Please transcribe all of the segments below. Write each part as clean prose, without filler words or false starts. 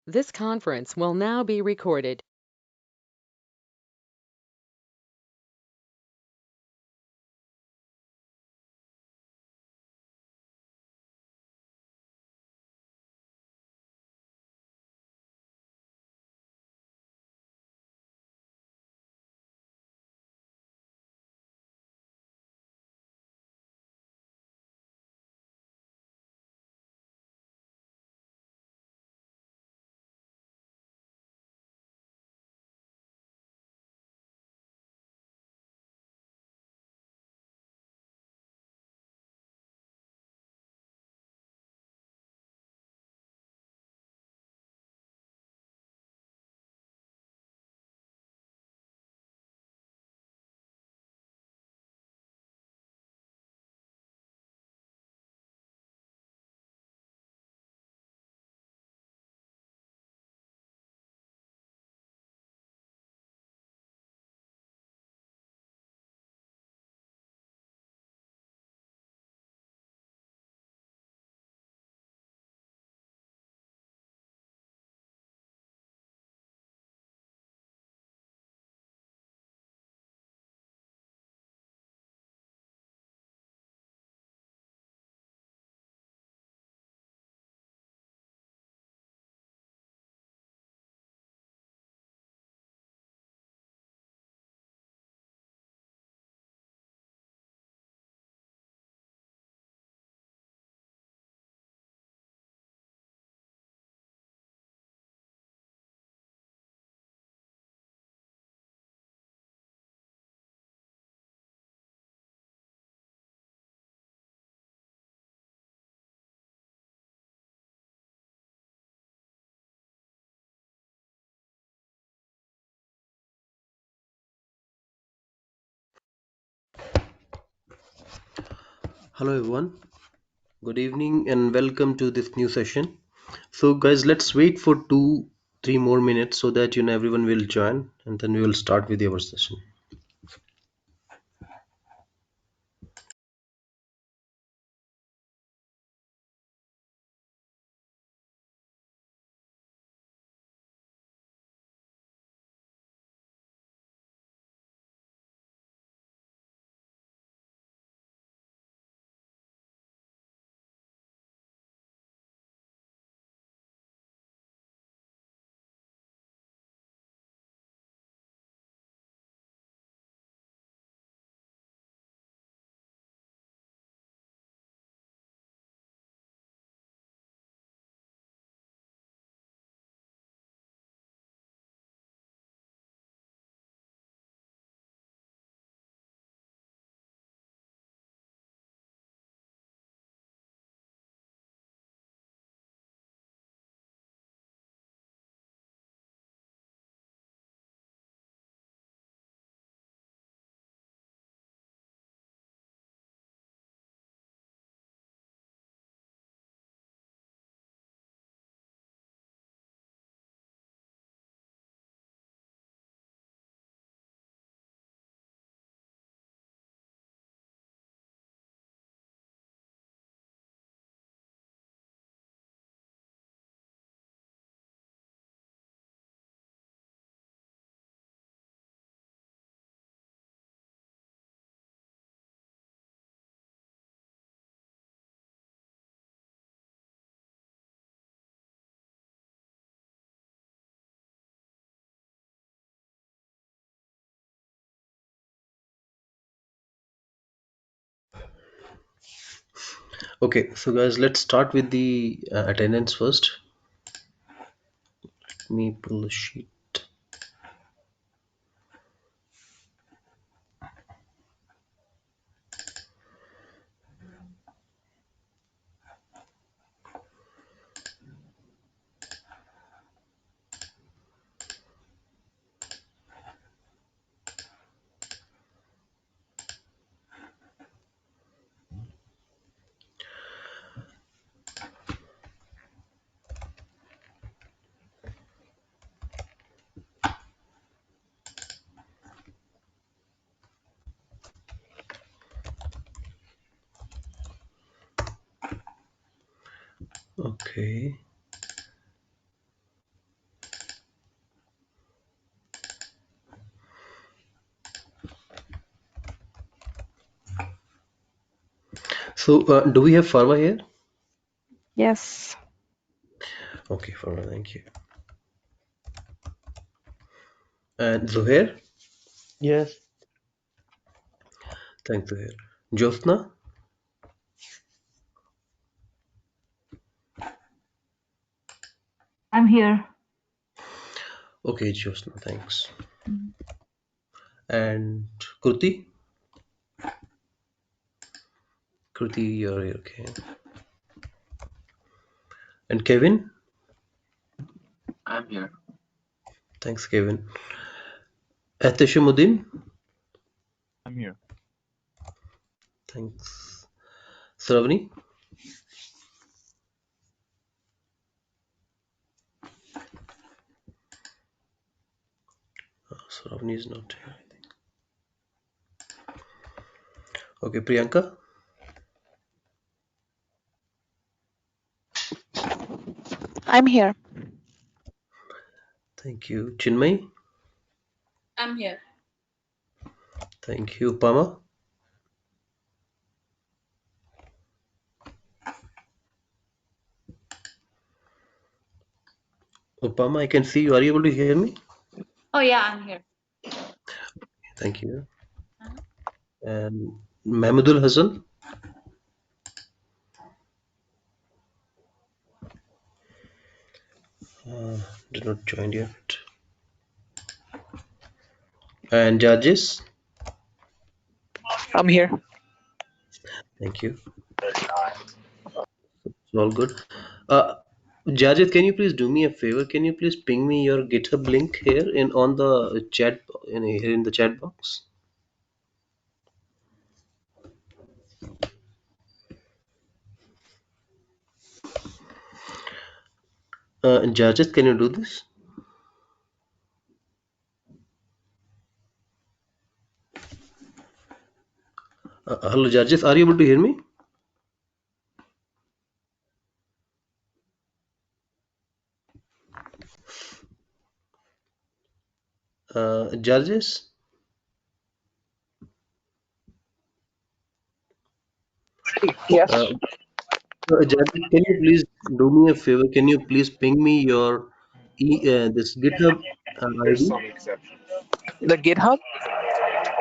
This conference will now be recorded. Hello everyone, good evening and welcome to this new session. So guys, let's wait for 3 more minutes so that everyone will join and then we will start with our session. Okay, so guys, let's start with the attendance first. Let me pull the sheet. Okay. So, do we have Farwa here? Yes. Okay, Farwa, thank you. And Zuhair? Yes, Thanks, Zuhair. Jyotsna? I'm here. Okay, Jyotsna, thanks. Mm. And Kruti? Kruti, you're here, okay. And Kevin? I'm here. Thanks, Kevin. Atishamuddin? I'm here. Thanks. Sravani? Sravani is not here, I think. Okay, Priyanka? I'm here. Thank you. Chinmay? I'm here. Thank you. Pama? Pama, I can see you. Are you able to hear me? Oh yeah, I'm here. Thank you. Uh-huh. And Mahmudul Hassan? Did not join yet. And judges? I'm here. Thank you. It's all good. Judges, can you please do me a favor? Can you please ping me your GitHub link here in on the chat here in the chat box? Judges, can you do this? Hello, judges. Are you able to hear me? Judges? Yes. Jadid, can you please do me a favor? Can you please ping me your this GitHub ID? The GitHub?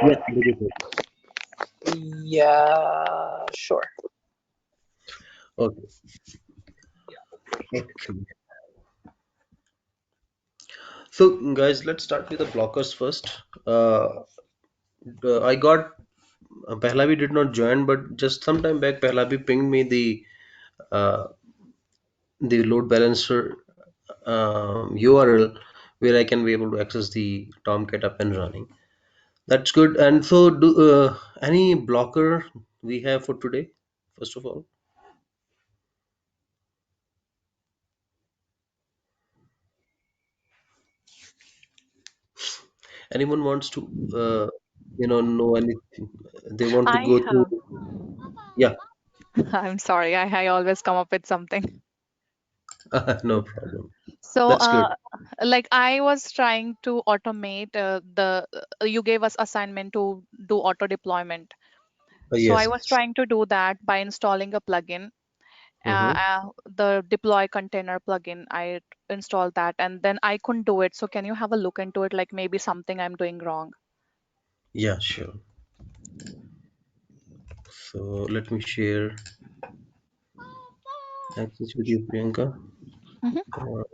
Yeah, the GitHub. Yeah, sure. Okay. Okay. So, guys, let's start with the blockers first. I got Pahlavi did not join, but just some time back, Pahlavi pinged me uh, the load balancer URL where I can be able to access the Tomcat up and running. That's good. And so, any blocker we have for today, first of all? Anyone wants to, know anything? They want to I go through. have. Yeah, I'm sorry. I always come up with something. no problem. So, That's good. like I was trying to automate you gave us assignment to do auto deployment. So I Yes. was trying to do that by installing a plugin, Mm-hmm. the deploy container plugin. I installed that and then I couldn't do it. So can you have a look into it? Like maybe something I'm doing wrong. Yeah, sure. So let me share access with you, Priyanka. Mhm. Or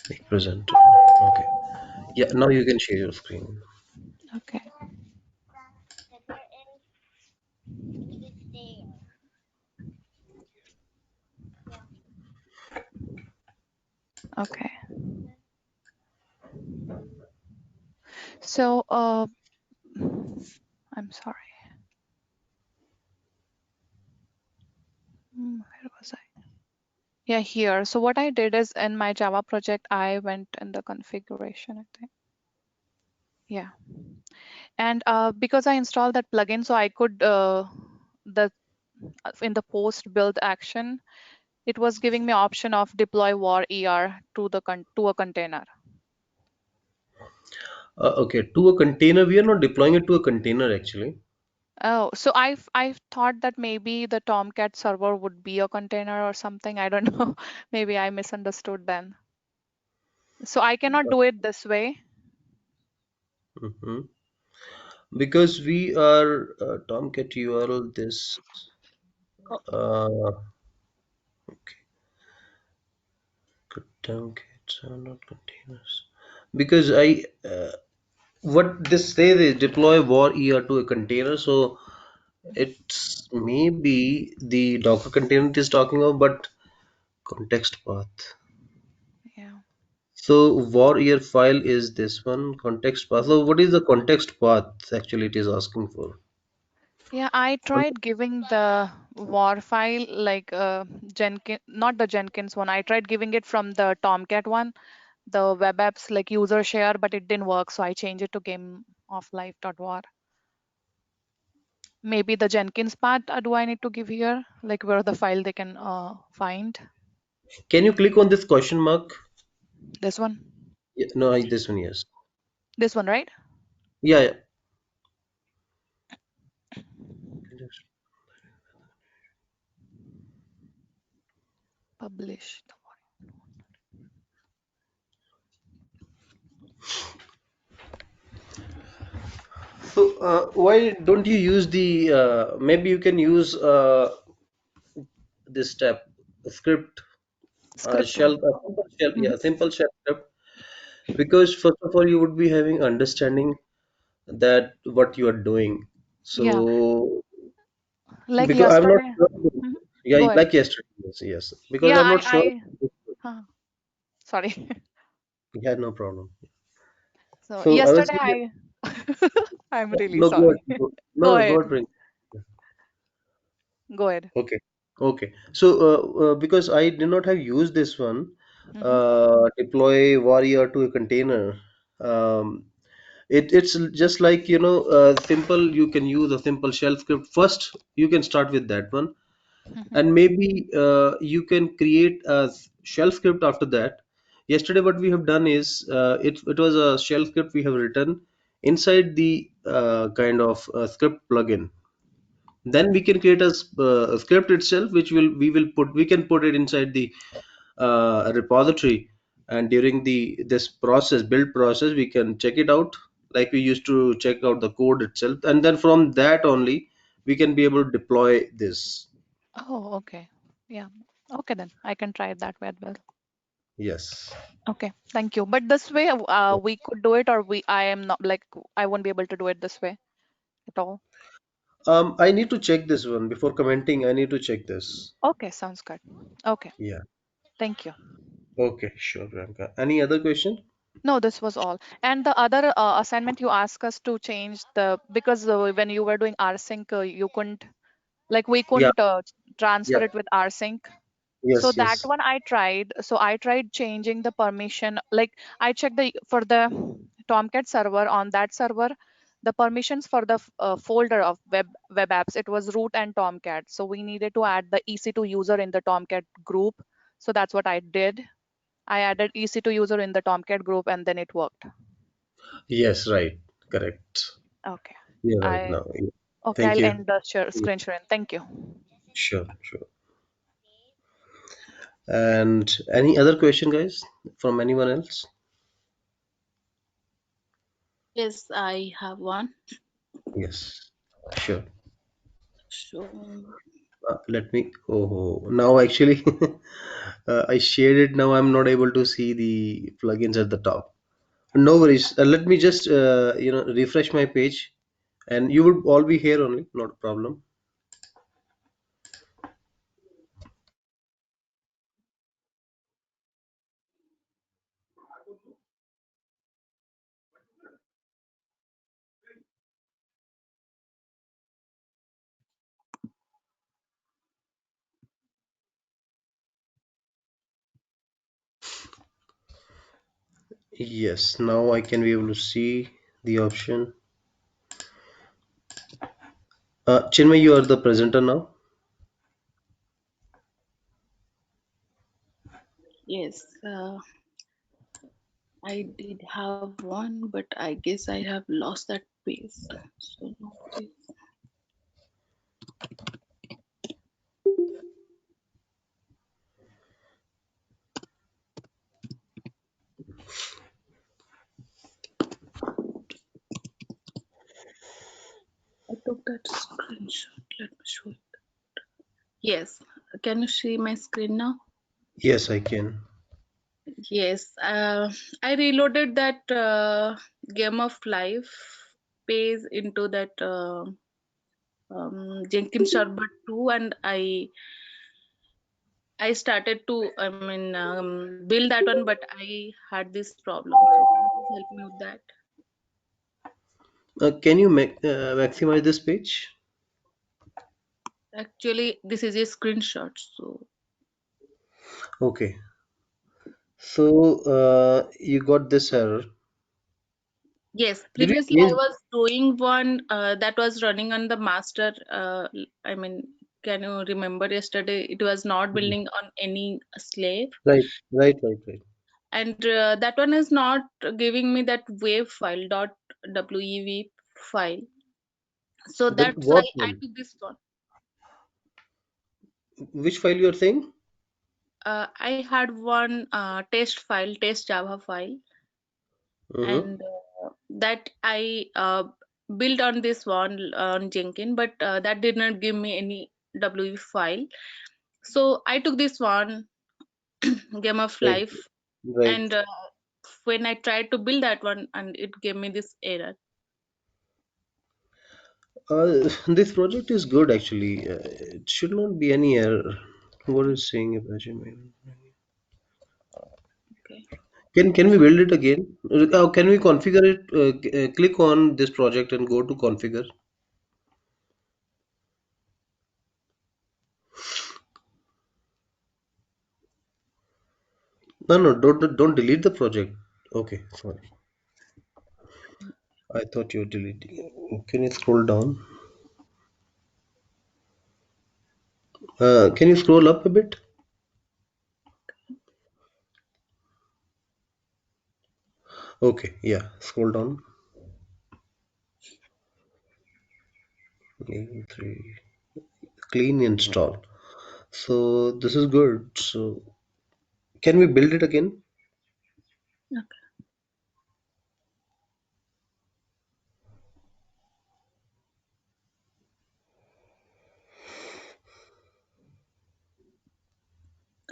make present. Okay. Yeah, now you can share your screen. Okay. Okay. So, I'm sorry. Where was I? Yeah, here. So what I did is in my Java project, I went in the configuration, I think. Yeah. And because I installed that plugin, so I could the in the post build action, it was giving me option of deploy war ER to to a container. Okay, to a container. We are not deploying it to a container actually. Oh, so I thought that maybe the Tomcat server would be a container or something. I don't know. Maybe I misunderstood then. So I cannot do it this way. Mhm. Because we are Tomcat URL this Oh, okay, Tomcats are not containers. Because what this says is deploy war ER to a container, so it's maybe the Docker container it is talking about, but context path. yeah. So warrior file is this one context path. Mhm. So what is the context path actually it is asking for? Yeah, I tried giving the war file like Jenkins, not the Jenkins one. I tried giving it from the Tomcat one, the web apps like user share, but it didn't work. So I changed it to gameoflife.war. Maybe the Jenkins part do I need to give here, like where the file they can find Can you click on this question mark? this one, Yeah, no, this one, yes. this one, right? Yeah, yeah. Publish. So why don't you use the maybe you can use this step script Script shell one. simple shell, Hmm. yeah, simple shell script, because first of all you would be having understanding that what you are doing. Yeah, So like because I'm not yesterday. sure, Mhm. yeah, Go ahead. like yesterday, yes, yes, because Yeah, I'm not sure. huh, sorry. Yeah, no problem. So So I was yesterday saying, I'm really no, go sorry. ahead, no, Go no, go ahead. ahead, bring. Go ahead. Okay, okay. So because I did not have used this one, Hmm. deploy warrior to a container. Um, it's just like simple. You can use a simple shell script first. You can start with that one, Hmm. and maybe you can create a shell script after that. Yesterday what we have done is it was a shell script we have written inside the kind of script plugin. Then we can create a script itself which we can put it inside the repository, and during the this process build process we can check it out like we used to check out the code itself, and then from that only we can be able to deploy this. Oh, okay. Yeah. Okay, then I can try it that way as well. Yes. Okay, thank you. But this way, we could do it, or I am not like I won't be able to do it this way at all. I need to check this one before commenting. I need to check this. Okay, sounds good. Okay, Yeah. thank you. Okay, sure, Priyanka. Any other question? No, this was all. And the other assignment you asked us to change the because when you were doing rsync, you couldn't like we Yeah. couldn't transfer Yeah. it with rsync. So Yes. that Yes. one I tried. So I tried changing the permission. Like I checked the for the Tomcat server on that server, the permissions for the folder of web apps. It was root and Tomcat. So we needed to add the EC2 user in the Tomcat group. So that's what I did. I added EC2 user in the Tomcat group, and then it worked. Yes. Right. Correct. Okay. You're right I now. Yeah. okay. Thank I'll you. end the Yeah, screen sharing. Thank you. sure. Sure. And any other question, guys, from anyone else? Yes, I have one. Yes. Sure. So, Let me. Oh, now actually, I shared it. Now I'm not able to see the plugins at the top. No worries. Let me just refresh my page, and you would all be here only. Not a problem. Yes. Now I can be able to see the option. Chinmay, you are the presenter now. yes, I did have one, but I guess I have lost that pace. So, no pace. took that screenshot. Let me show it. Yes. Can you see my screen now? Yes, I can. Yes. I reloaded that game of life page into that Jenkins Server 2, and I started to build that one, but I had this problem. So can you please help me with that? Can you maximize this page? Actually, this is a screenshot. So Okay. So you got this error. yes, Did you previously I change? was doing one that was running on the master. I mean, can you remember yesterday? It was not building on any slave, Right, right, right, right. and that one is not giving me that wave file .wev file. So Then that's why what I one? took this one. Which file you are saying? I had one test file, test Java file, Mm-hmm. and that I built on this one on Jenkins, but that did not give me any WE file. So I took this one, Game of Right, Life, right. and when I tried to build that one, and it gave me this error. This project is good actually. It should not be any error. What is saying about Gmail? Okay. Can we build it again? Can we configure it? Click on this project and go to configure. No, no, don't delete the project. Okay, sorry. I thought you were deleting. Can you scroll down? Can you scroll up a bit? Okay, yeah, scroll down. Three. Clean install. So this is good. So can we build it again?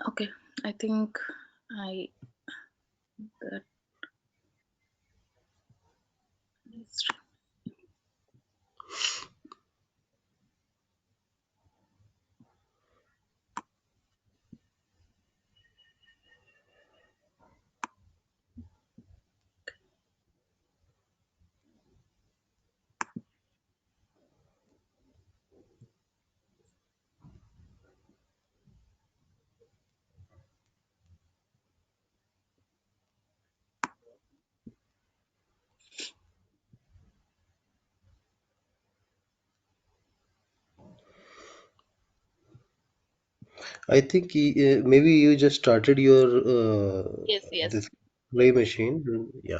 Okay. I think I got this. I think maybe you just started your Yes, yes. this play machine. Yeah.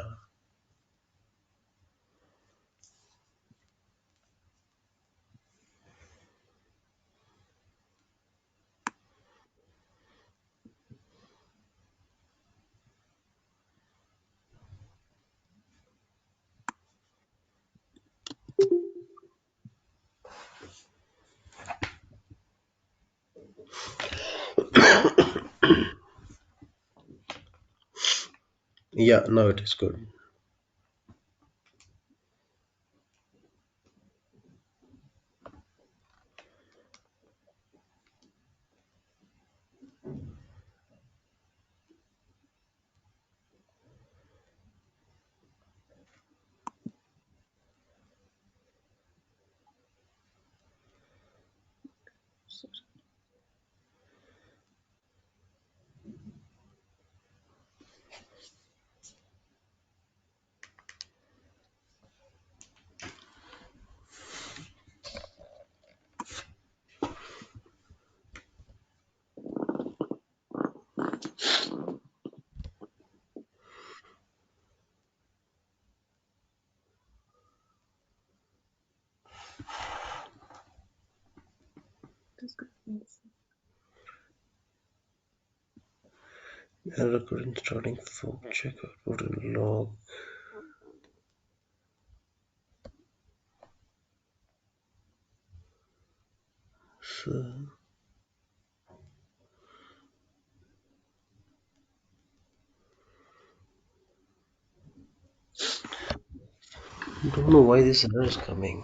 Yeah, now it is good. That's good. Yes. Error current starting phone check output and log. Don't know why this error is coming.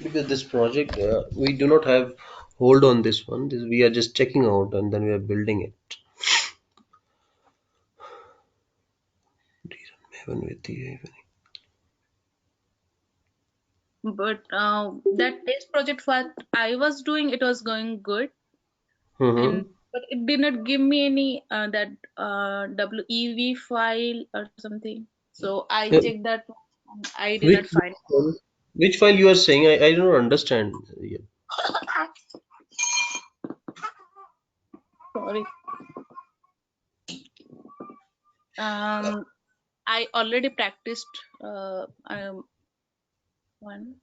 Because this project, we do not have hold on this one. We are just checking out and then we are building it. Even with the But that test project what I was doing, it was going good, Mm-hmm. and but it did not give me any that WEV file or something. So I checked that, and I did Which not find. which file you are saying? I don't understand. Yeah. Sorry. I already practiced one.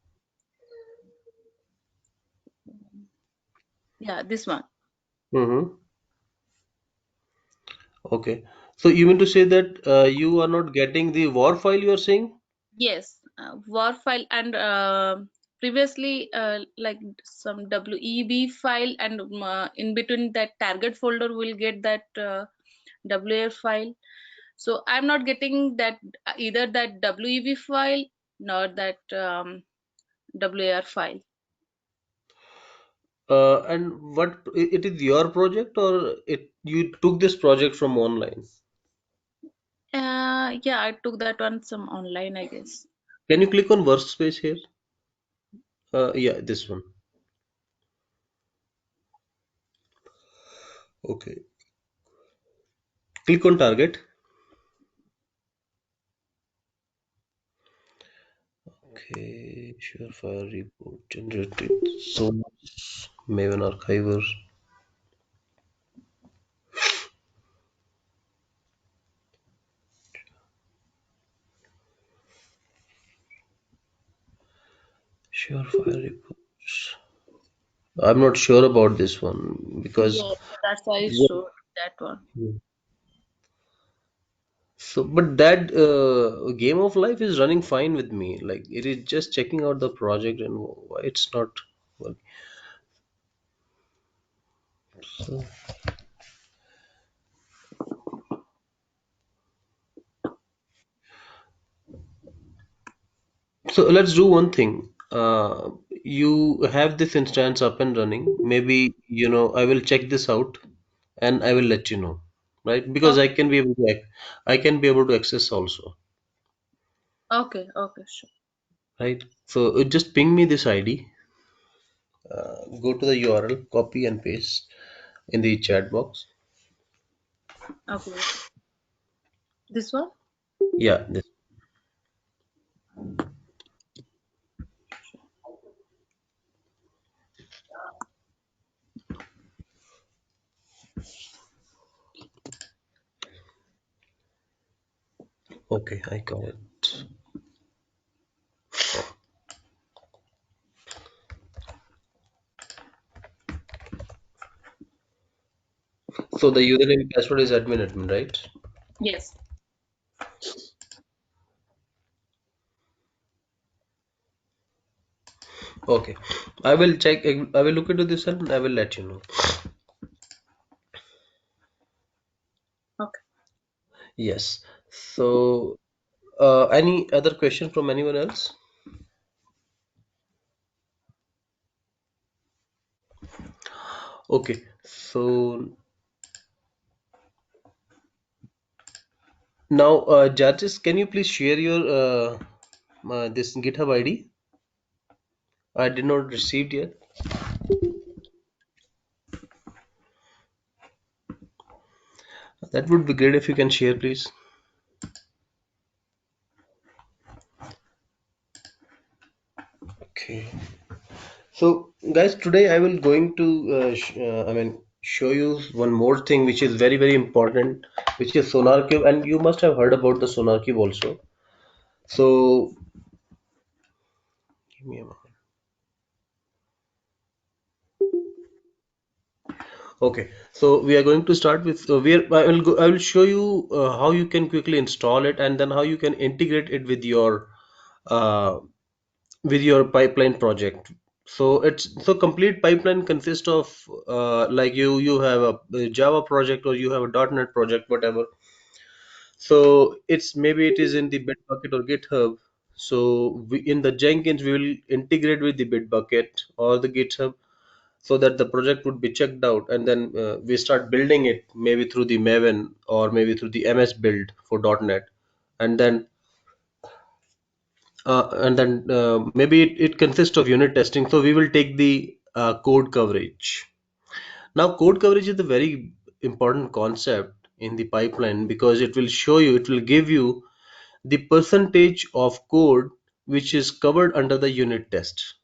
Yeah, this one. Mm-hmm. Okay. So you mean to say that you are not getting the war file you are saying? Yes, war file and previously like some WEB file, and in between that target folder will get that WAR file. So I'm not getting that either that WEB file nor that WAR file. And what it is your project or it you took this project from online? Yeah, I took that one some online, I guess. Can you click on workspace here? Yeah, this one. Okay. Click on target. Okay, surefire report generated. Source Maven archiver. Surefire reports. I'm not sure about this one because Yes, that's why I what, showed that one. so but that game of life is running fine with me. Like it is just checking out the project and why it's not. Well, so, so let's do one thing. You have this instance up and running. Maybe I will check this out and I will let you know, right? Because Okay, I can be able to access also, okay, okay, sure. right? So just ping me this ID. Go to the URL, copy and paste in the chat box. Okay, this one. Yeah, this. Okay, I got it. So the username and password is admin, right? Yes. Okay, I will check. I will look into this and I will let you know. Okay. Yes. So, any other question from anyone else? Okay. So now, Jarvis, can you please share your this GitHub ID? I did not received yet. That would be great if you can share, please. Okay. So, guys, today I will going to show you one more thing which is very very important, which is SonarQube, and you must have heard about the SonarQube also. So, give me a moment. Okay, so we are going to start with I will show you how you can quickly install it and then how you can integrate it uh, with your pipeline project. So complete pipeline consists of like you have a Java project, or you have a .NET project, whatever. So it's maybe it is in the Bitbucket or GitHub. So in the Jenkins we will integrate with the Bitbucket or the GitHub, so that the project would be checked out, and then we start building it maybe through the Maven or maybe through the MS build for .NET, and then maybe it consists of unit testing. So we will take the code coverage. Now, code coverage is a very important concept in the pipeline, because it will give you the percentage of code which is covered under the unit test.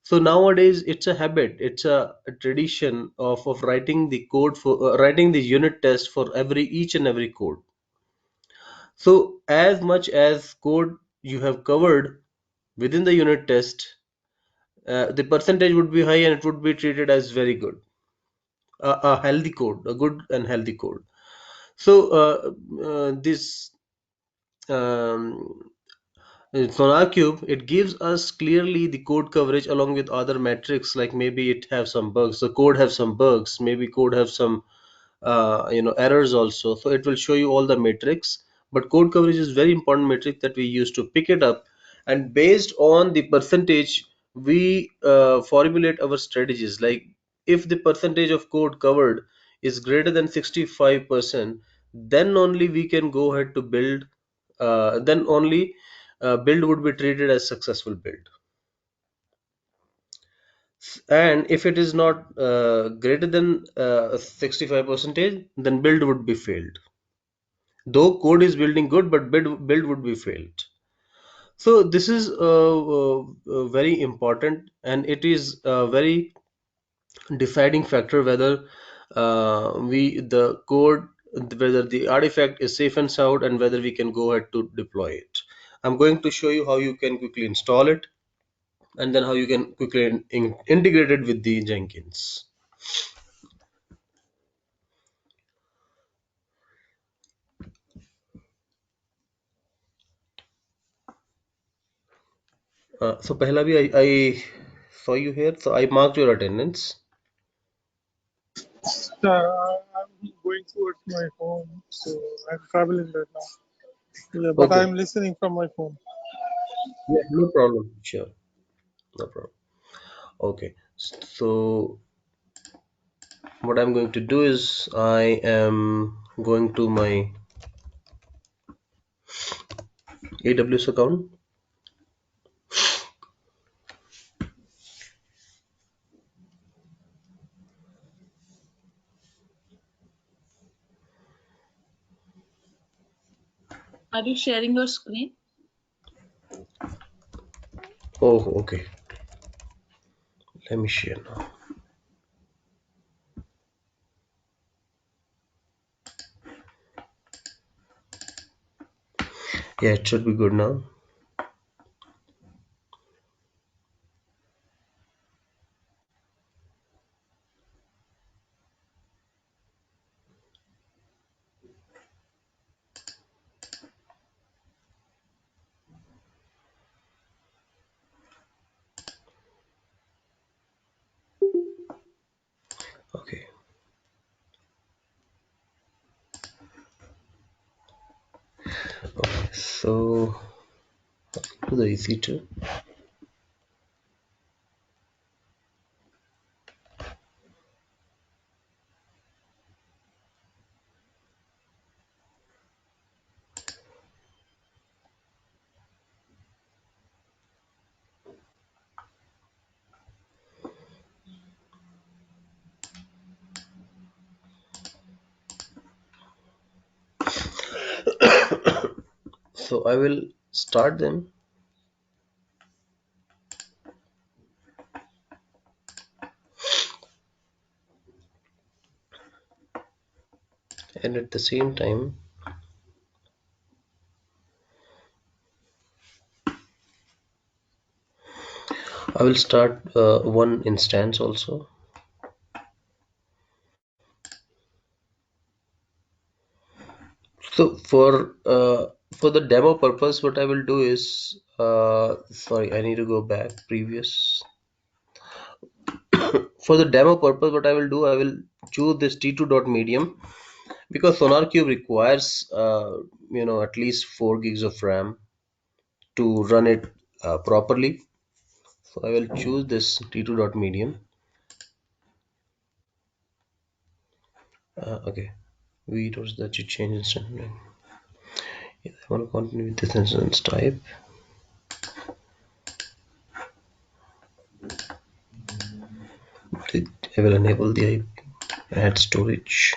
So nowadays it's a habit, it's a tradition of writing the code for writing the unit test for every each and every code. So as much as code you have covered within the unit test, the percentage would be high and it would be treated as very good, a healthy code, a good and healthy code. So this um, SonarQube, it gives us clearly the code coverage along with other metrics, like maybe it have some bugs, the code have some bugs, maybe code have some errors also. So it will show you all the metrics, but code coverage is very important metric that we use to pick it up, and based on the percentage we formulate our strategies. Like if the percentage of code covered is greater than 65%, then only we can go ahead to build, then only build would be treated as successful build. And if it is not greater than 65 percentage, then build would be failed, though code is building good, but build would be failed. So this is very important, and it is a very deciding factor whether we the code whether the artifact is safe and sound, and whether we can go ahead to deploy it. I'm going to show you how you can quickly install it, and then how you can quickly integrate it with the Jenkins. So Pahlavi, I saw you here, so I marked your attendance. I'm going towards my home, so I'm traveling right now. Yeah, but Okay. I'm listening from my phone. Yeah, no problem. Sure, no problem. Okay. So what I'm going to do is I am going to my AWS account. Are you sharing your screen? Oh, okay. Let me share now. Yeah, it should be good now. Okay. Okay. So to the EC2. So I will start them, and at the same time I will start one instance also. So for the demo purpose, what I will do is sorry, I need to go back previous. For the demo purpose, what I will do, I will choose this T2.medium because SonarQube requires at least 4 gigs of RAM to run it properly. So I will choose this T2.medium. Okay, we towards that you change instantly. I want to continue with this instance type. I will enable the IP, add storage.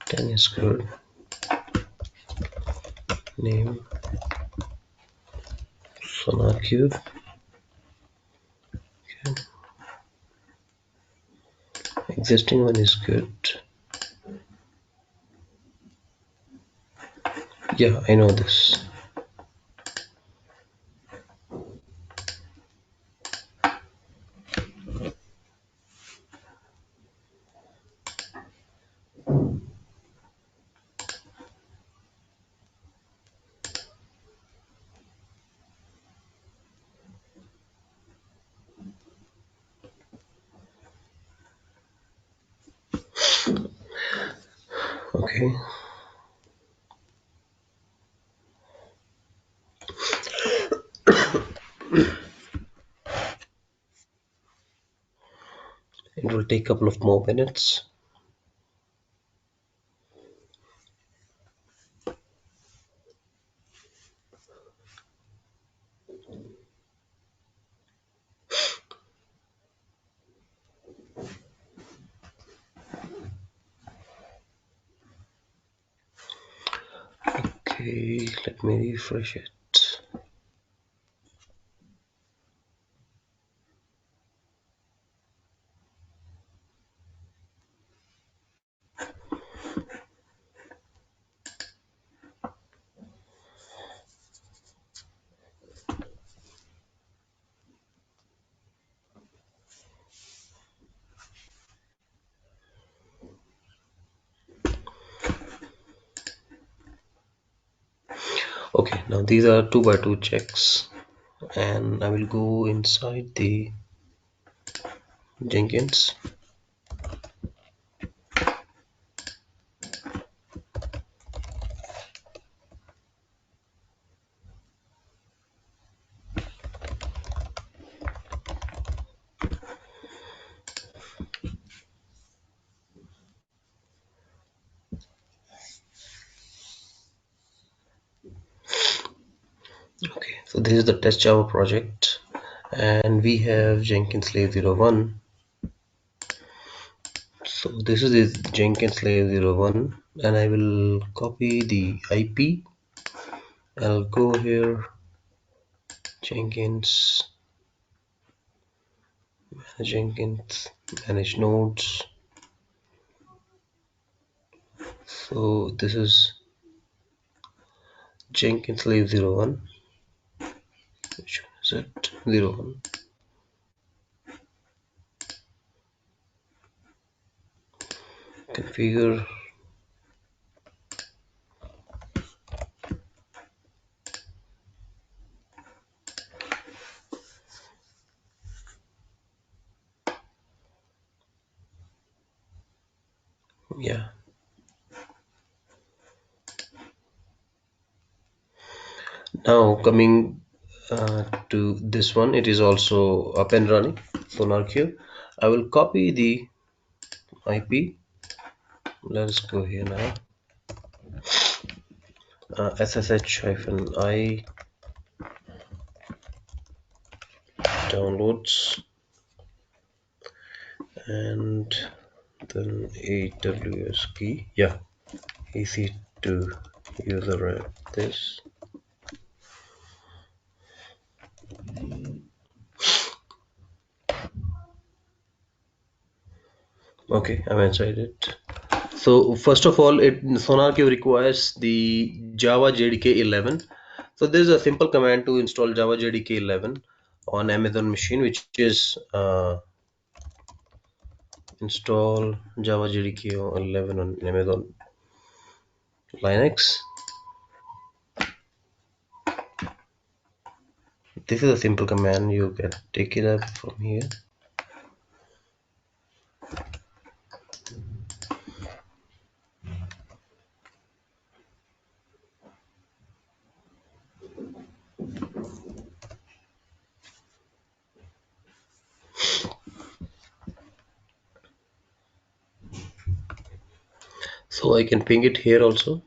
10 is good. Name SonarQube. Okay. Existing one is good. Yeah, I know this. Okay. It will take a couple of more minutes. Okay, let me refresh it. Okay, now these are 2x2 checks, and I will go inside the Jenkins. Okay, so this is the test Java project, and we have Jenkins slave 01. So this is the Jenkins slave 01, and I will copy the IP. I'll go here, Jenkins, manage nodes. So this is Jenkins slave 01. Which one is it? 01. Configure. Yeah. Now coming to this one, it is also up and running, SonarQube. I will copy the IP. Let's go here now. SSH-i downloads, and then AWS key. Yeah, EC2 user app. This. Okay, I'm inside it. So first of all, SonarQube requires the Java JDK 11. So there's a simple command to install Java JDK 11 on Amazon machine, which is install Java JDK 11 on Amazon Linux. this is a simple command. You can take it up from here. So I can ping it here also.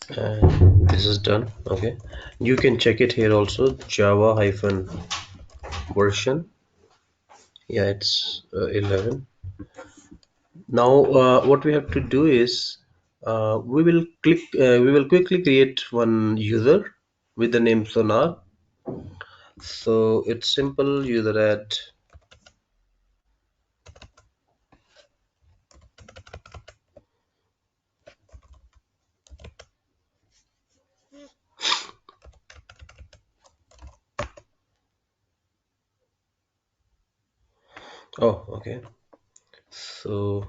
And this is done. Okay, you can check it here also, java hyphen version. Yeah, it's 11. Now what we have to do is we will quickly create one user with the name Sonar. So it's simple, user add. Oh, okay. So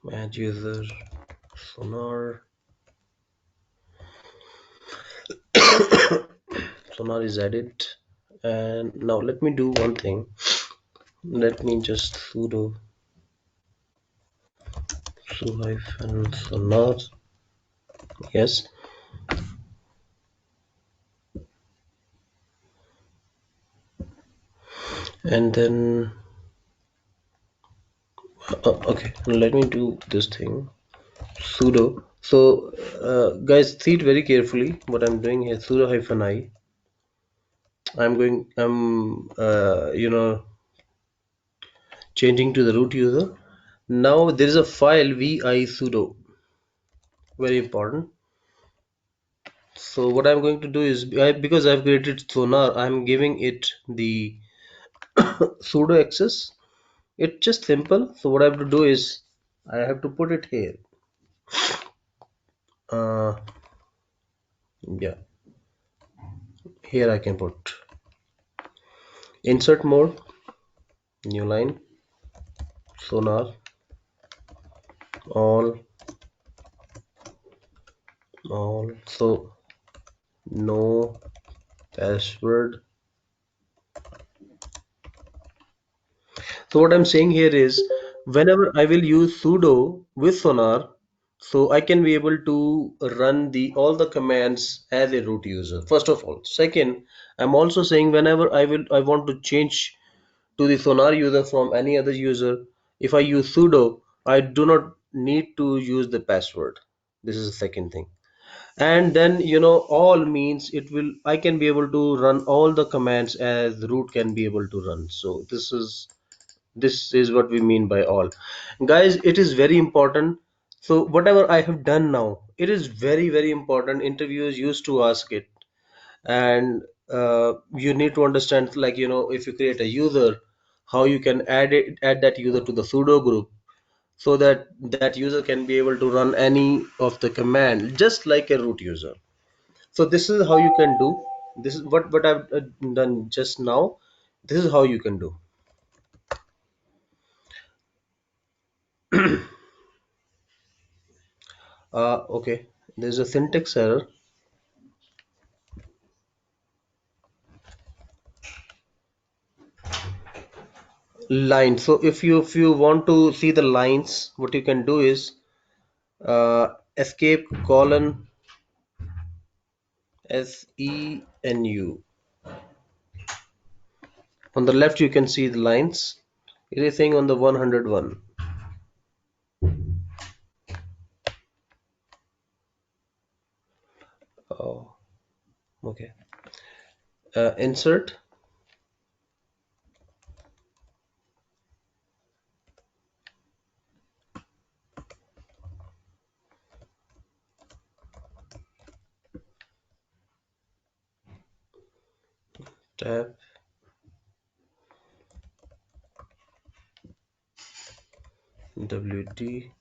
add user Sonar. Sonar is added. And now let me do one thing. Let me just sudo hyphen Sonar. Yes. And then okay, let me do this thing, sudo. So guys, see it very carefully what I'm doing here. Sudo hyphen I. I'm changing to the root user. Now there is a file vi sudo, very important. So what I'm going to do is, because I've created Sonar, I'm giving it the sudo access. It's just simple. So what I have to do is I have to put it here. Yeah, here I can put insert mode, new line, Sonar, all. So no password. So what I'm saying here is, whenever I will use sudo with Sonar, so I can be able to run the all the commands as a root user. First of all, second, I'm also saying whenever I want to change to the Sonar user from any other user, if I use sudo, I do not need to use the password. This is the second thing. And then all means it will, I can be able to run all the commands as root can be able to run. So this is what we mean by all. Guys, it is very important. So whatever I have done now, it is very very important. Interviewers used to ask it. And you need to understand, like if you create a user, how you can add that user to the sudo group, so that that user can be able to run any of the command just like a root user. So this is how you can do. This is what I've done just now. This is how you can do. Okay, there's a syntax error. Line. So if you want to see the lines, what you can do is escape colon SENU. On the left you can see the lines. It is saying on the 101. Oh, okay. Insert. Tab. WD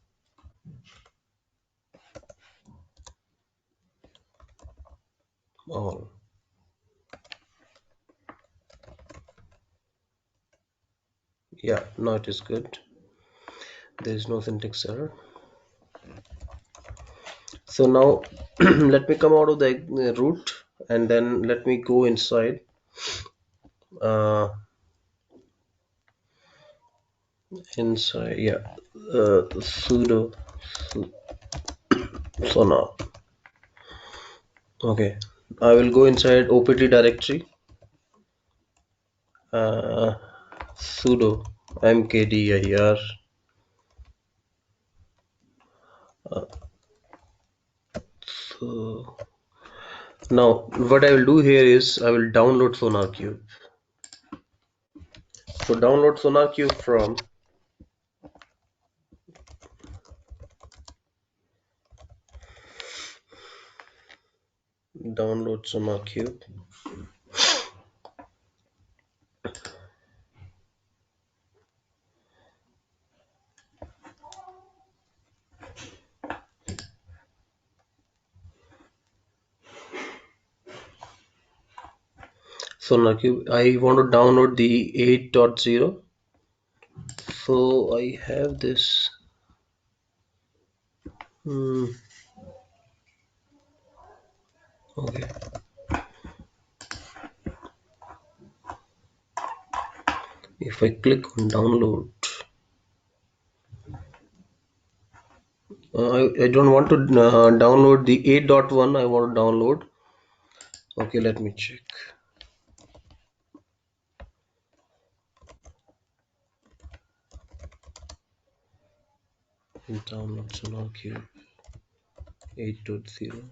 all. Yeah, now it is good. There is no syntax error. So now let me come out of the root and then let me go inside sudo sonar. Okay, I will go inside opt directory, sudo mkdir. So now what I will do here is I will download SonarQube. So download SonarQube from download SonarQube. SonarQube. I want to download the 8.0. So I have this. Okay. If I click on download, I don't want to download the 8.1. I want to download. Okay, let me check. Download SonarQube 8.0.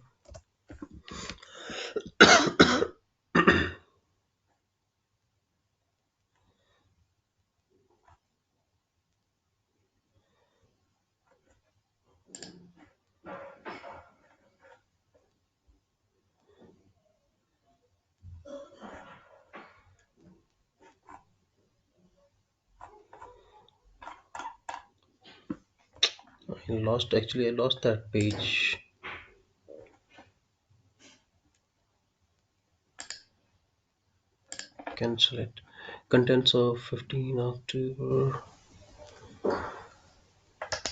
I lost that page. Cancel it. Contents of 15 October.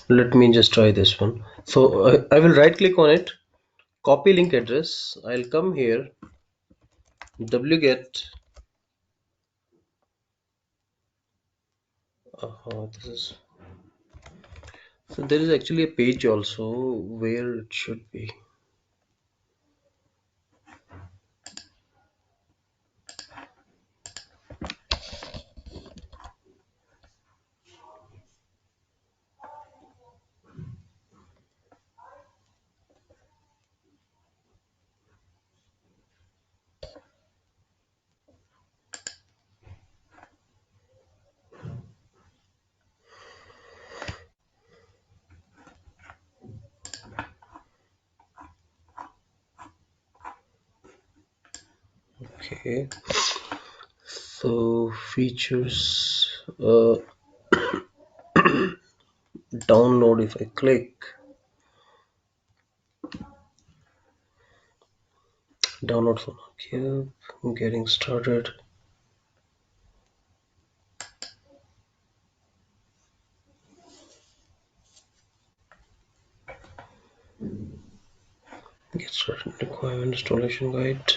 Let me just try this one. So I will right click on it, copy link address. I'll come here, wget. This is. So there is actually a page also where it should be. Okay. So features, download. If I click download SonarQube, getting started. Get started. Requirement installation guide.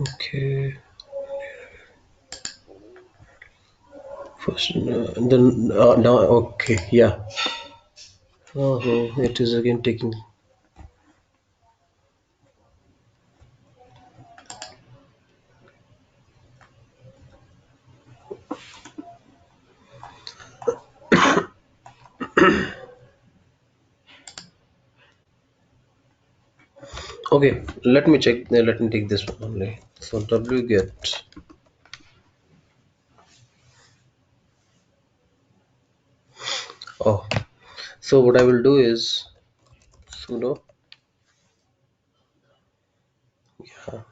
Okay. First, then now. Okay, yeah. Oh, it is again taking Okay, let me check. Let me take this one only. So wget. Oh, so what I will do is sudo. Yeah.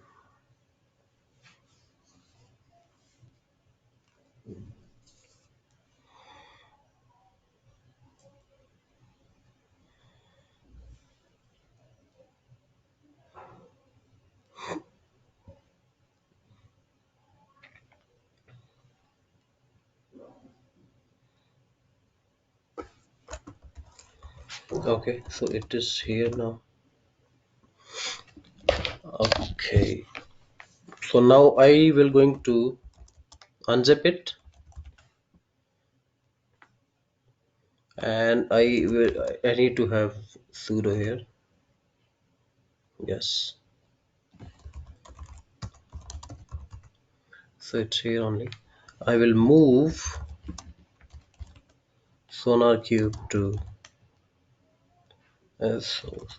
Okay, so it is here now. Okay, so now I will going to unzip it, and I need to have sudo here. Yes, so it's here only. I will move SonarQube to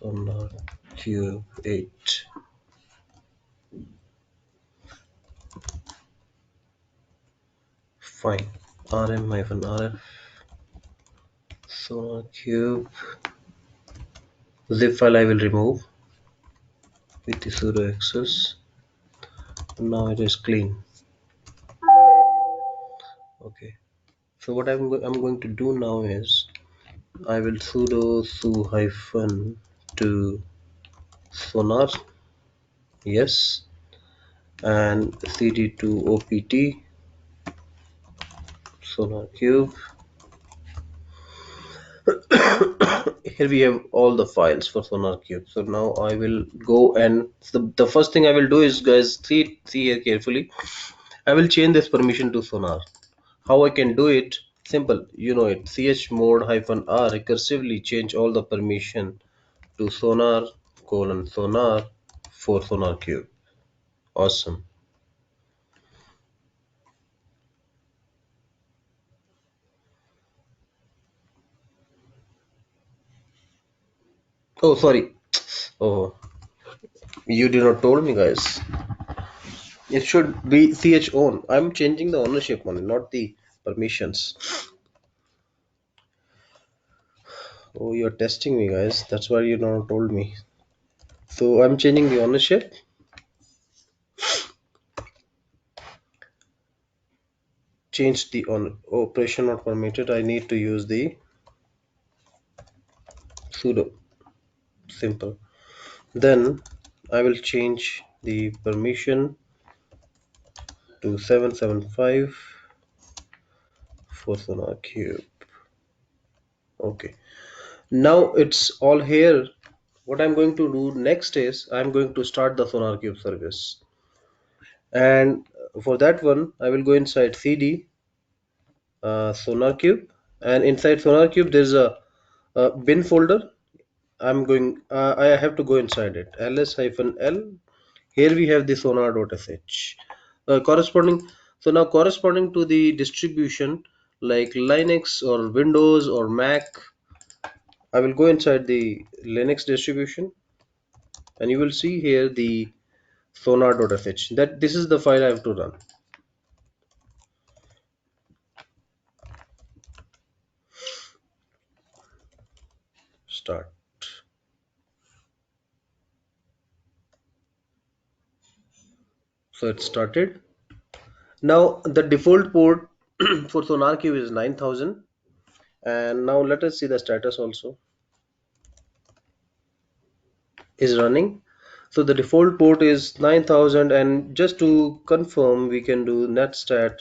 SonarQube 8. Fine. rm-rf SonarQube zip file I will remove with the sudo access. Now it is clean. Okay. So what I'm going to do now is I will sudo su hyphen to sonar, yes, and cd to opt SonarQube. Here we have all the files for SonarQube. So now I will go, and the first thing I will do is, guys, see here carefully. I will change this permission to sonar. How I can do it? Simple, you know it. chmod -r recursively change all the permission to sonar sonar for SonarQube. Awesome. Oh, sorry. Oh, you did not told me, guys. It should be ch own. I'm changing the ownership only, not the permissions. Oh, you're testing me, guys. That's why you not told me. So I'm changing the ownership. Change the on operation not permitted. I need to use the sudo. Simple. Then I will change the permission to 775 for SonarQube. Okay. Now it's all here. What I'm going to do next is I'm going to start the SonarQube service. And for that one, I will go inside cd SonarQube, and inside SonarQube there's a bin folder. I have to go inside it. ls-l. Here we have the sonar.sh. Corresponding. So now corresponding to the distribution like Linux or Windows or Mac, I will go inside the Linux distribution, and you will see here the sonar.sh. That this is the file I have to run. Start. So it started. Now the default port for SonarQube is 9000, and now let us see the status also is running. So the default port is 9000, and just to confirm we can do netstat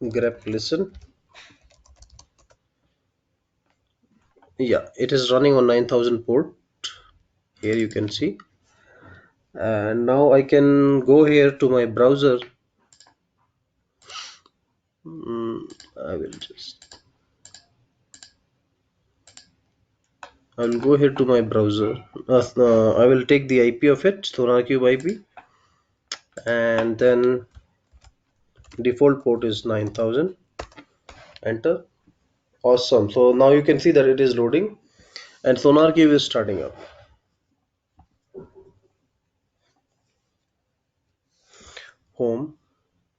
grep listen. Yeah, it is running on 9000 port. Here you can see, and now I can go here to my browser. I will just I will go here to my browser. I will take the IP of it, SonarQube IP, and then default port is 9000. Enter. Awesome. So now you can see that it is loading and SonarQube is starting up. Home,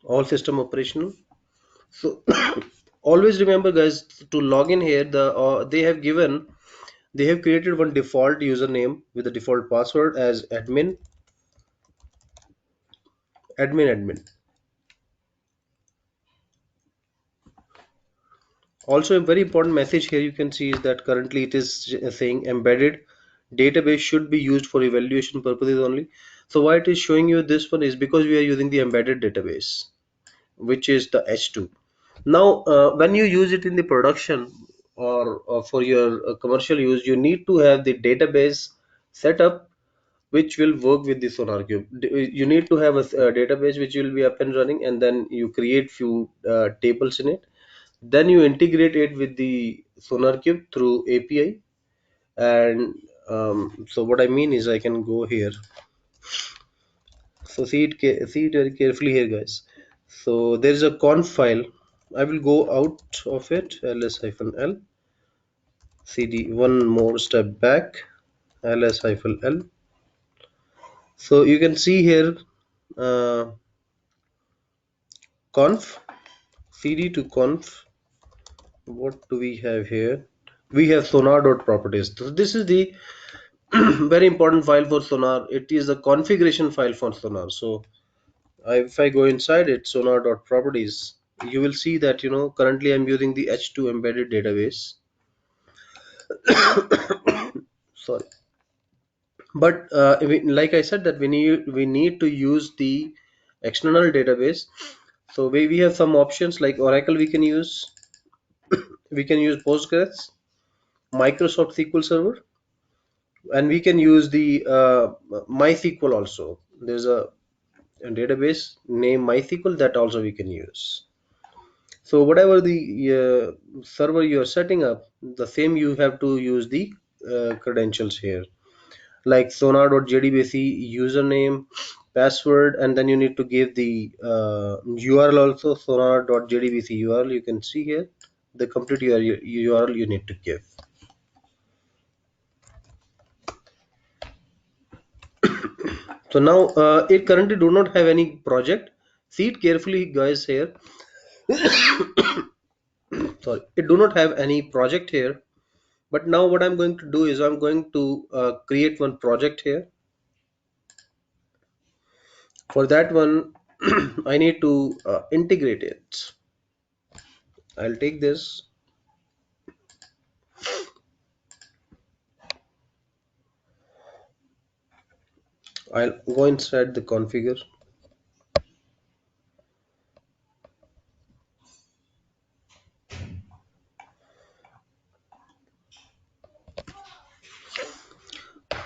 all system operational. So always remember, guys, to log in here. They have created one default username with a default password as admin. Also, a very important message here you can see is that currently it is saying embedded database should be used for evaluation purposes only. So why it is showing you this one is because we are using the embedded database, which is the H2. Now, when you use it in the production or for your commercial use, you need to have the database set up which will work with the SonarQube. You need to have a database which will be up and running, and then you create few tables in it. Then you integrate it with the SonarQube through API. And so what I mean is I can go here. So see it very carefully here, guys. So there is a conf file. I will go out of it. ls-l cd, one more step back, ls-l. So you can see here, uh, conf cd to conf. What do we have here? We have sonar.properties. So this is the very important file for Sonar. It is a configuration file for Sonar. So if I go inside it, sonar.properties, you will see that currently I'm using the H2 embedded database. Sorry, but like I said that we need to use the external database. So we have some options like Oracle we can use Postgres, Microsoft SQL Server, and we can use the MySQL also. There's a database named MySQL that also we can use. So whatever the server you are setting up, the same you have to use the credentials here, like sonar.jdbc username, password, and then you need to give the URL also, sonar.jdbc URL. You can see here the complete URL you need to give. So now it currently do not have any project. See it carefully, guys, here. Sorry, it do not have any project here. But now what I'm going to do is I'm going to create one project here. For that one, I need to integrate it. I'll take this. I'll go inside the configure.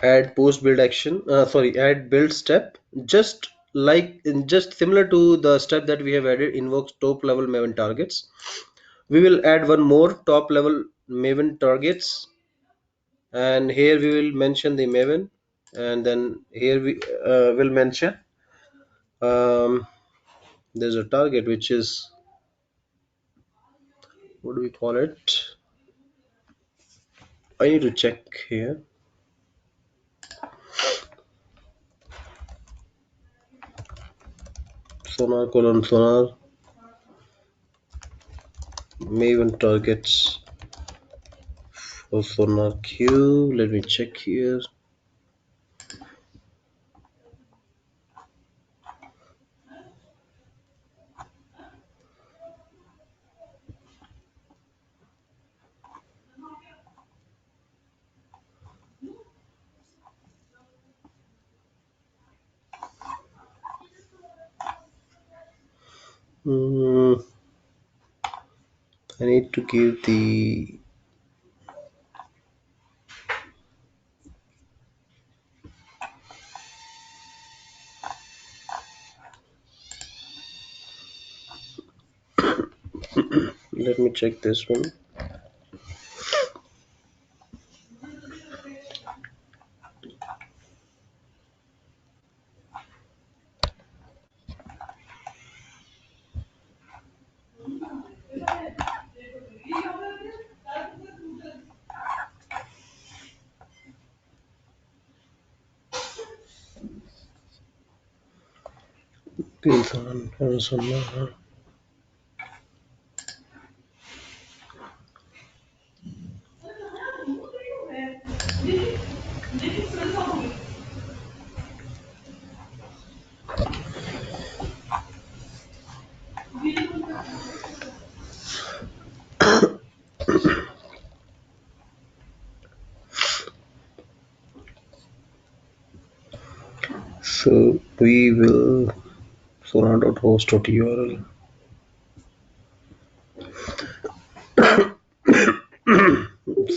Add post build action. Add build step. Just similar to the step that we have added, invokes top level Maven targets. We will add one more top level Maven targets, and here we will mention the Maven, and then here we will mention there's a target which is, what do we call it? I need to check here. Sonar Maven targets for SonarQube. Let me check here. I need to give the let me check this one. Python, Sonar. So we will sonar.host.url.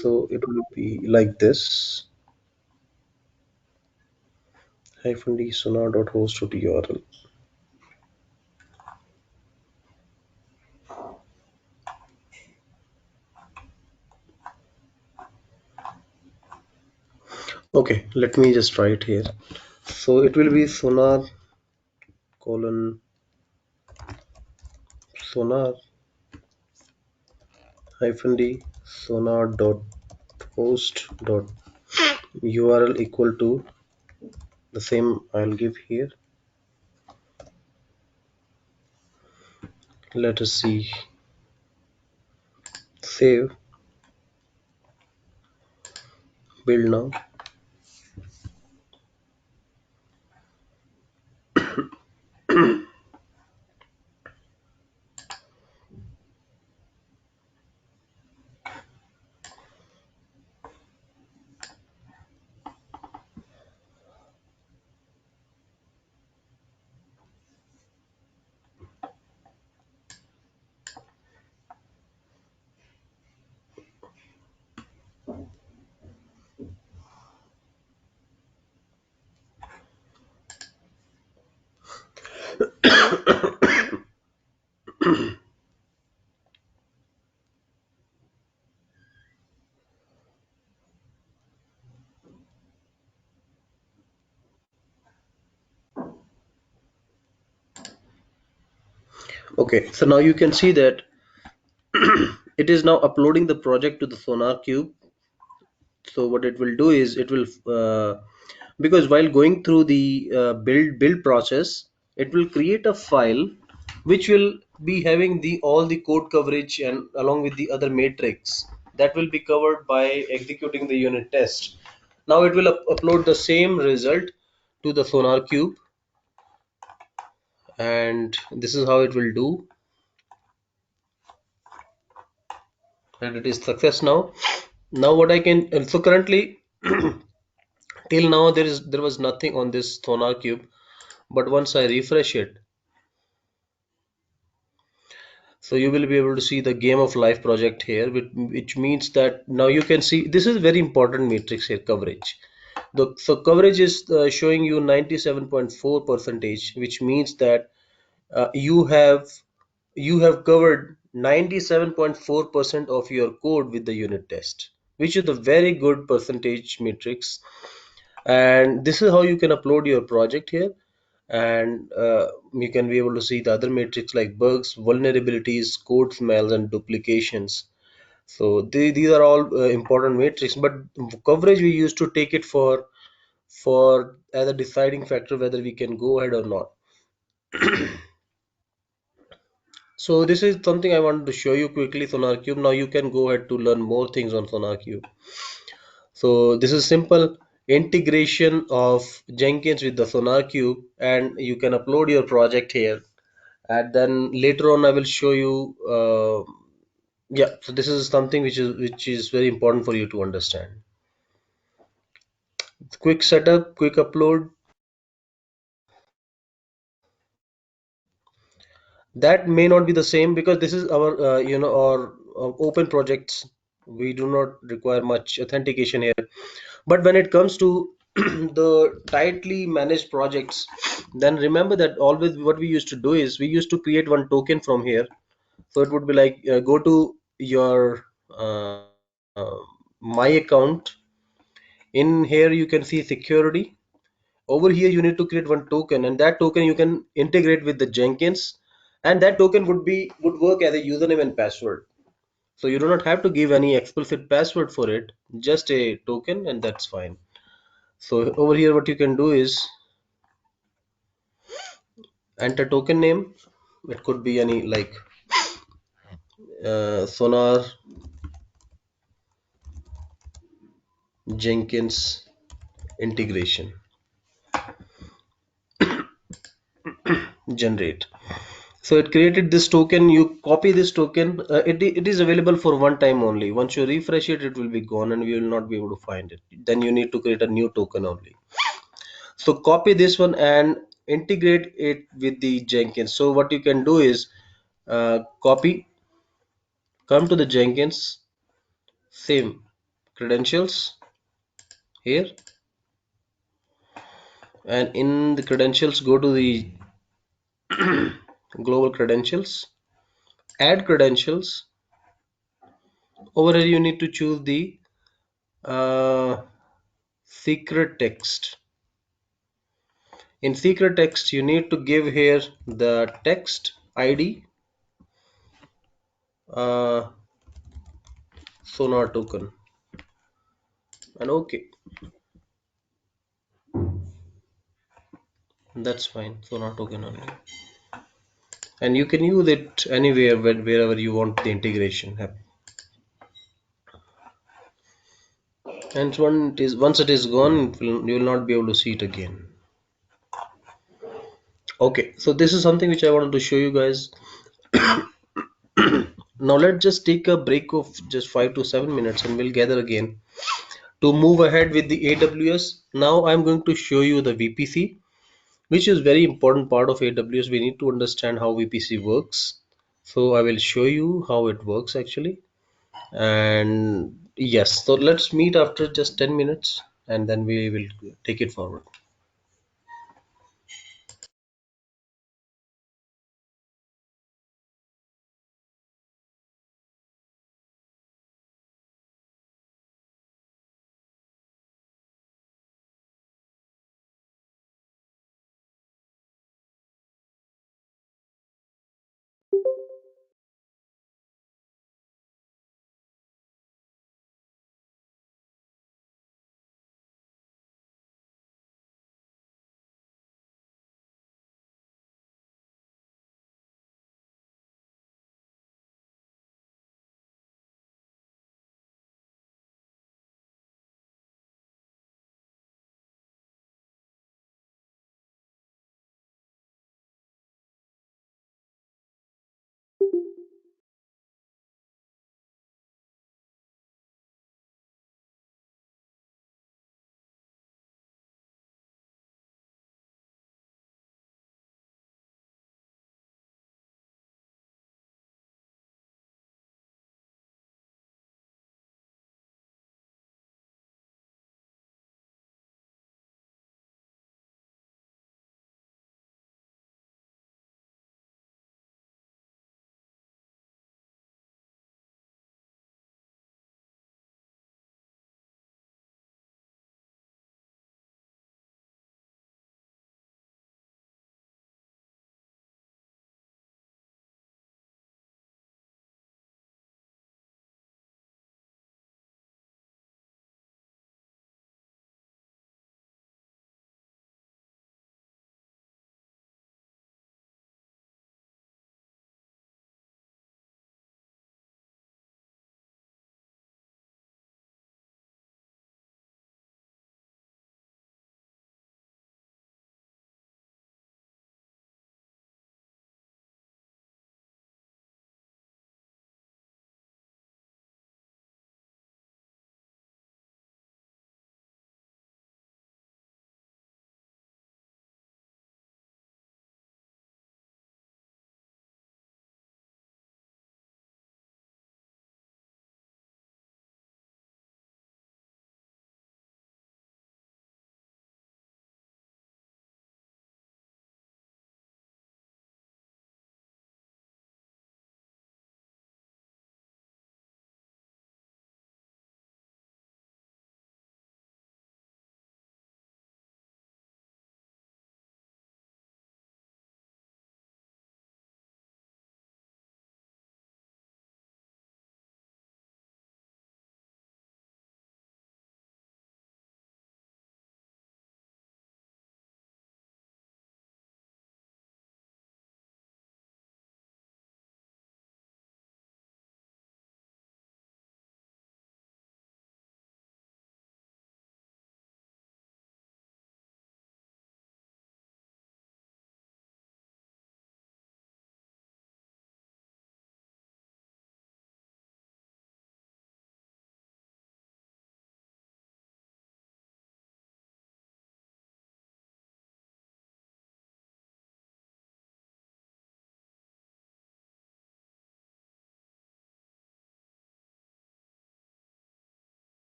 So it will be like this -d sonar.host.url. Okay, let me just try it here. So it will be sonar colon sonar -d sonar.host.url equal to the same I'll give here. Let us see. Save. Build now. Okay, so now you can see that it is now uploading the project to the SonarQube. So what it will do is it will because while going through the build process, it will create a file which will be having the all the code coverage and along with the other matrix that will be covered by executing the unit test. Now it will upload the same result to the SonarQube, and this is how it will do, and it is success now. Now what I can so currently till now there was nothing on this SonarQube, but once I refresh it, so you will be able to see the game of life project here, which means that now you can see this is very important matrix here, coverage. So coverage is showing you 97.4 percentage, which means that you have covered 97.4% of your code with the unit test, which is a very good percentage matrix. And this is how you can upload your project here, and you can be able to see the other metrics like bugs, vulnerabilities, code smells, and duplications. So these are all important metrics, but coverage we used to take it for as a deciding factor whether we can go ahead or not. So this is something I wanted to show you quickly, SonarQube. Now you can go ahead to learn more things on SonarQube. So this is simple integration of Jenkins with the SonarQube, and you can upload your project here. And then later on, I will show you. Yeah, so this is something which is very important for you to understand. Quick setup, quick upload. That may not be the same because this is our our open projects. We do not require much authentication here. But when it comes to the tightly managed projects, then remember that always what we used to do is we used to create one token from here. So it would be like go to your my account. In here you can see security. Over here you need to create one token, and that token you can integrate with the Jenkins, and that token would work as a username and password. So you do not have to give any explicit password for it, just a token, and that's fine. So over here what you can do is enter token name. It could be any like Sonar Jenkins integration. Generate. So it created this token. You copy this token. It is available for one time only. Once you refresh it, it will be gone and we will not be able to find it. Then you need to create a new token only. So copy this one and integrate it with the Jenkins. So what you can do is copy, come to the Jenkins, same credentials here, and in the credentials go to the global credentials, add credentials. Over here you need to choose the uh, secret text. In secret text you need to give here the text ID, sonar token, and okay, that's fine, sonar token only. And you can use it anywhere wherever you want the integration happen. And once it is gone, you will not be able to see it again. Okay, so this is something which I wanted to show you guys. Now let's just take a break of just 5 to 7 minutes and we'll gather again to move ahead with the AWS. Now I'm going to show you the VPC, which is very important part of AWS. We need to understand how VPC works. So I will show you how it works actually. And yes, so let's meet after just 10 minutes and then we will take it forward.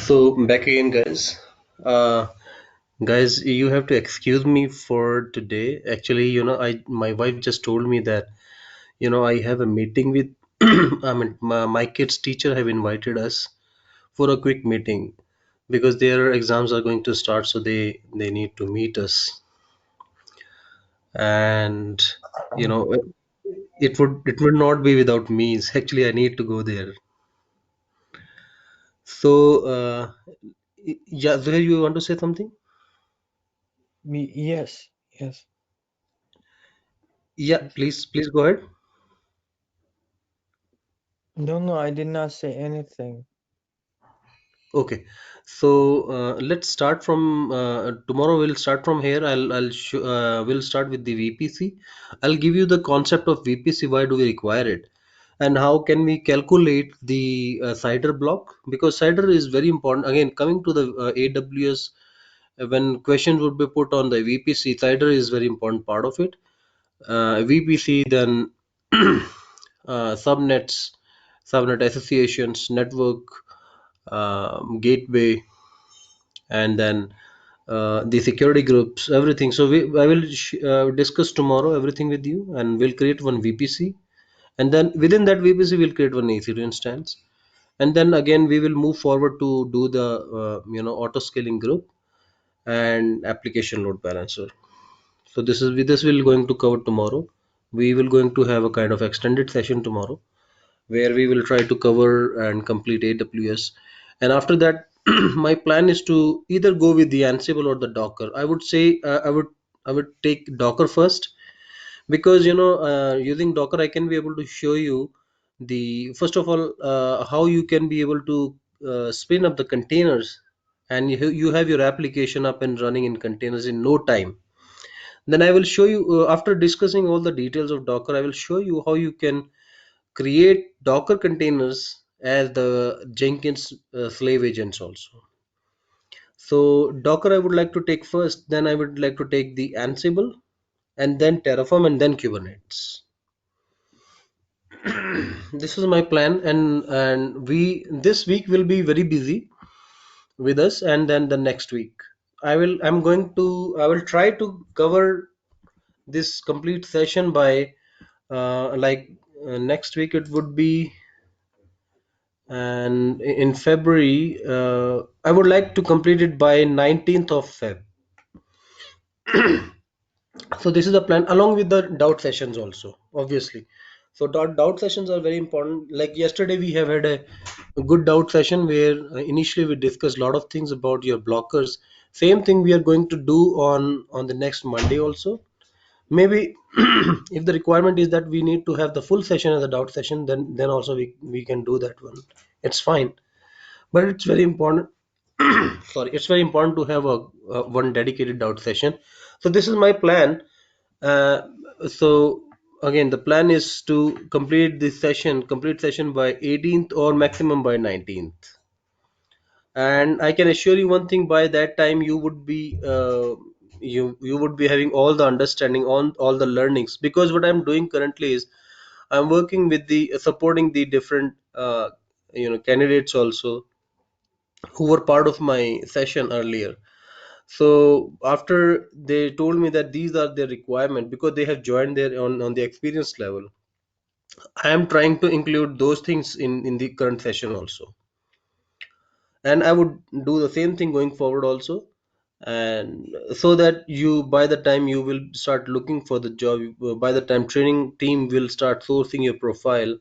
So back again, guys. Uh, guys, you have to excuse me for today. Actually, I my wife just told me that I have a meeting with. I mean, my kids' teacher have invited us for a quick meeting because their exams are going to start, so they need to meet us. And you know, it would not be without me. Actually, I need to go there. So yeah, Zuhair, you want to say something? Yes, yes. Yeah, Yes. please go ahead. No, no, I did not say anything. Okay, so let's start from tomorrow. We'll start from here. We'll start with the VPC. I'll give you the concept of VPC. Why do we require it, and how can we calculate the CIDR block? Because CIDR is very important. Again, coming to the AWS, when questions would be put on the VPC, CIDR is very important part of it. VPC, then subnets, subnet associations, network, gateway, and then the security groups, everything. So I will discuss tomorrow everything with you, and we'll create one VPC, and then within that VPC we'll create one EC2 instance, and then again we will move forward to do the auto scaling group and application load balancer. So this will going to cover tomorrow. We will going to have a kind of extended session tomorrow where we will try to cover and complete AWS. And after that, my plan is to either go with the Ansible or the Docker. I would say I would take Docker first because using Docker I can be able to show you the first of all how you can be able to spin up the containers, and you have your application up and running in containers in no time. Then I will show you after discussing all the details of Docker, I will show you how you can create Docker containers as the Jenkins slave agents also. So Docker I would like to take first, then I would like to take the Ansible, and then Terraform, and then Kubernetes. This is my plan, and we this week will be very busy with us, and then the next week I will try to cover this complete session by next week it would be, and in February, I would like to complete it by 19th of Feb. So this is the plan along with the doubt sessions also, obviously. So doubt sessions are very important. Like yesterday, we have had a good doubt session where initially we discussed a lot of things about your blockers. Same thing we are going to do on the next Monday also. Maybe if the requirement is that we need to have the full session as a doubt session, then also we can do that one. It's fine, but it's very important. Sorry, it's very important to have a one dedicated doubt session. So this is my plan. uh, so again, the plan is to complete session by 18th or maximum by 19th. And I can assure you one thing: by that time you would be you would be having all the understanding on all the learnings, because what I'm doing currently is I'm working with the supporting the different candidates also who were part of my session earlier. So after they told me that these are their requirement because they have joined there on the experience level, I am trying to include those things in the current session also, and I would do the same thing going forward also. And so that you by the time you will start looking for the job, by the time training team will start sourcing your profile,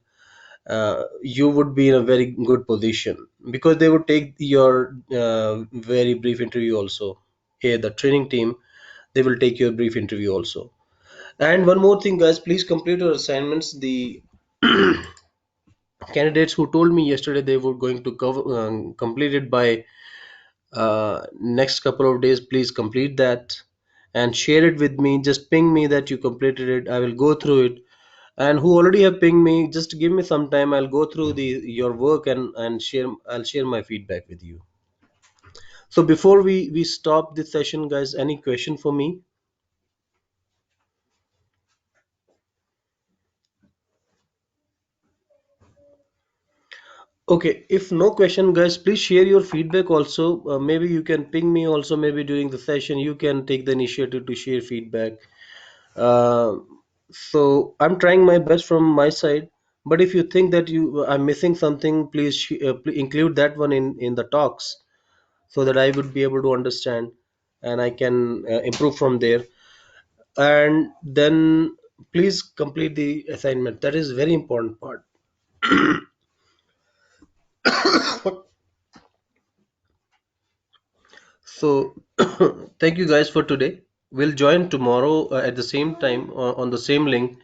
you would be in a very good position because they would take your very brief interview also. Here the training team, they will take your brief interview also. And one more thing, guys, please complete your assignments. The candidates who told me yesterday they were going to complete it by next couple of days, please complete that and share it with me. Just ping me that you completed it, I will go through it. And who already have pinged me, just give me some time, I'll go through the your work and I'll share my feedback with you. So before we stop this session, guys, any question for me? Okay, if no question, guys, please share your feedback also. Maybe you can ping me also. Maybe during the session, you can take the initiative to share feedback. Uh, so I'm trying my best from my side. But if you think that I'm missing something, please include that one in the talks so that I would be able to understand and I can improve from there. And then please complete the assignment. That is very important part. So, thank you guys for today. We'll join tomorrow at the same time on the same link,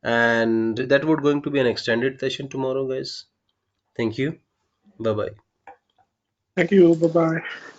and that would going to be an extended session tomorrow, guys. Thank you. Bye bye. Thank you. Bye bye.